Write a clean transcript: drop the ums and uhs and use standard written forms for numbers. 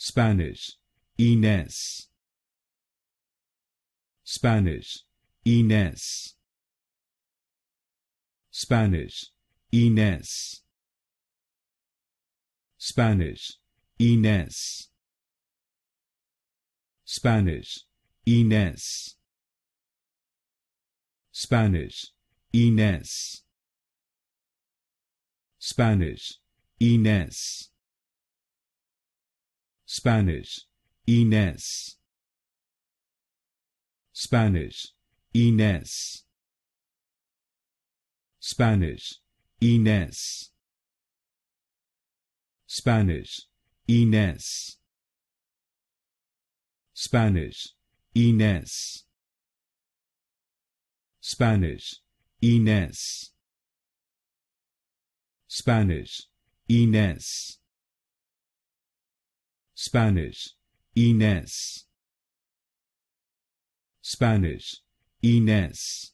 Spanish, Inés. Spanish, Inés. Spanish, Inés. Spanish, Inés. Spanish, Inés. Spanish, Inés. Spanish, Inés. Spanish, Inés. Spanish, Inés. Spanish, Inés. Spanish, Inés. Spanish, Inés. Spanish, Inés. Spanish, Inés. Spanish, Inés. Spanish, Inés.